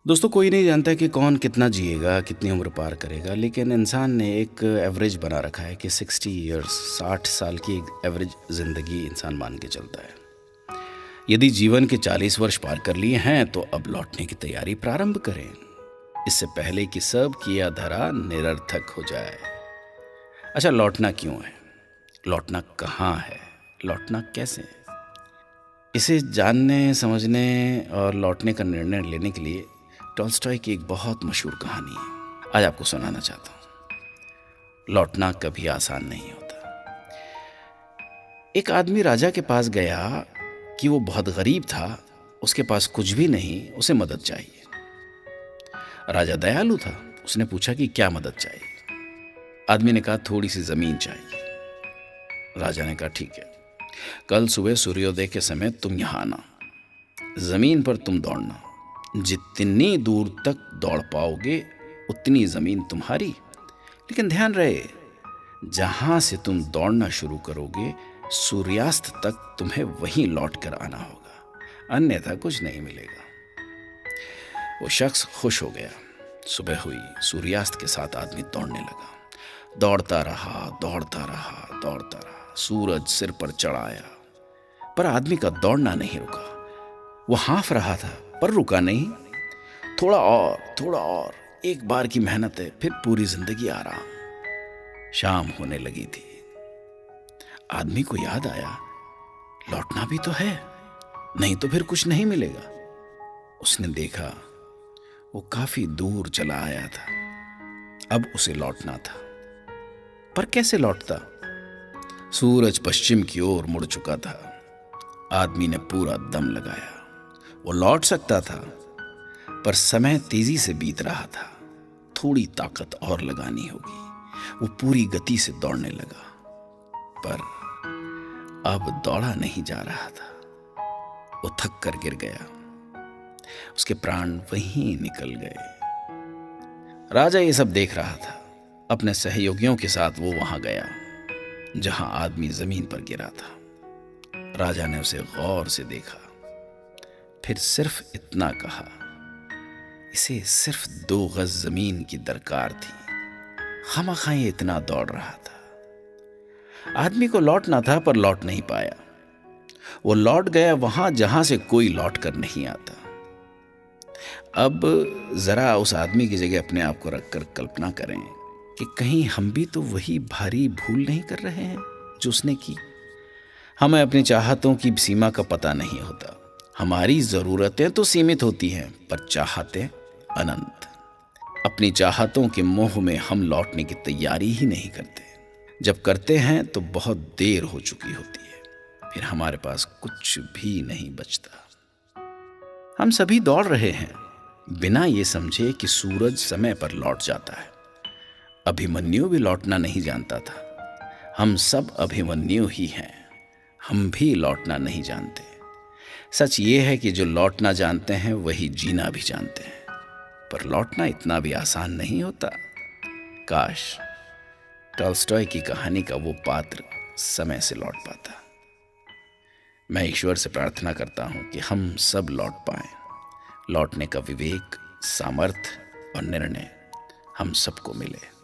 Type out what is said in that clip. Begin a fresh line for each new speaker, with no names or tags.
दोस्तों, कोई नहीं जानता कि कौन कितना जिएगा, कितनी उम्र पार करेगा, लेकिन इंसान ने एक एवरेज बना रखा है कि 60 इयर्स, 60 साल की एक एवरेज ज़िंदगी इंसान मान के चलता है। यदि जीवन के 40 वर्ष पार कर लिए हैं तो अब लौटने की तैयारी प्रारंभ करें, इससे पहले कि सब किया धरा निरर्थक हो जाए। अच्छा, लौटना क्यों है? लौटना कहाँ है? लौटना कैसे? इसे जानने, समझने और लौटने का निर्णय लेने के लिए टॉल्स्टॉय की एक बहुत मशहूर कहानी है, आज आपको सुनाना चाहता हूँ। लौटना कभी आसान नहीं होता। एक आदमी राजा के पास गया कि वो बहुत गरीब था, उसके पास कुछ भी नहीं, उसे मदद चाहिए। राजा दयालु था, उसने पूछा कि क्या मदद चाहिए। आदमी ने कहा थोड़ी सी जमीन चाहिए। राजा ने कहा ठीक है, कल सुबह सूर्योदय के समय तुम यहां आना, जमीन पर तुम दौड़ना, जितनी दूर तक दौड़ पाओगे उतनी जमीन तुम्हारी। लेकिन ध्यान रहे, जहां से तुम दौड़ना शुरू करोगे सूर्यास्त तक तुम्हें वहीं लौट कर आना होगा, अन्यथा कुछ नहीं मिलेगा। वो शख्स खुश हो गया। सुबह हुई, सूर्यास्त के साथ आदमी दौड़ने लगा। दौड़ता रहा, दौड़ता रहा, दौड़ता रहा। सूरज सिर पर चढ़ आया, पर आदमी का दौड़ना नहीं रुका। वो हाँफ रहा था पर रुका नहीं। थोड़ा और, थोड़ा और, एक बार की मेहनत है, फिर पूरी जिंदगी आराम। शाम होने लगी थी। आदमी को याद आया, लौटना भी तो है, नहीं तो फिर कुछ नहीं मिलेगा। उसने देखा वो काफी दूर चला आया था, अब उसे लौटना था। पर कैसे लौटता? सूरज पश्चिम की ओर मुड़ चुका था। आदमी ने पूरा दम लगाया। वो लौट सकता था, पर समय तेजी से बीत रहा था। थोड़ी ताकत और लगानी होगी। वो पूरी गति से दौड़ने लगा, पर अब दौड़ा नहीं जा रहा था। वो थक कर गिर गया। उसके प्राण वहीं निकल गए। राजा ये सब देख रहा था। अपने सहयोगियों के साथ वो वहां गया जहां आदमी जमीन पर गिरा था। राजा ने उसे गौर से देखा, फिर सिर्फ इतना कहा, इसे सिर्फ 2 गज जमीन की दरकार थी, खामखा ये इतना दौड़ रहा था। आदमी को लौटना था पर लौट नहीं पाया। वो लौट गया वहां जहां से कोई लौट कर नहीं आता। अब जरा उस आदमी की जगह अपने आप को रखकर कल्पना करें कि कहीं हम भी तो वही भारी भूल नहीं कर रहे हैं जो उसने की। हमें अपनी चाहतों की सीमा का पता नहीं होता। हमारी जरूरतें तो सीमित होती हैं, पर चाहतें अनंत। अपनी चाहतों के मोह में हम लौटने की तैयारी ही नहीं करते। जब करते हैं तो बहुत देर हो चुकी होती है, फिर हमारे पास कुछ भी नहीं बचता। हम सभी दौड़ रहे हैं बिना ये समझे कि सूरज समय पर लौट जाता है। अभिमन्यु भी लौटना नहीं जानता था। हम सब अभिमन्यु ही हैं, हम भी लौटना नहीं जानते। सच ये है कि जो लौटना जानते हैं वही जीना भी जानते हैं, पर लौटना इतना भी आसान नहीं होता। काश टॉल्स्टॉय की कहानी का वो पात्र समय से लौट पाता। मैं ईश्वर से प्रार्थना करता हूं कि हम सब लौट पाएं। लौटने का विवेक, सामर्थ्य और निर्णय हम सबको मिले।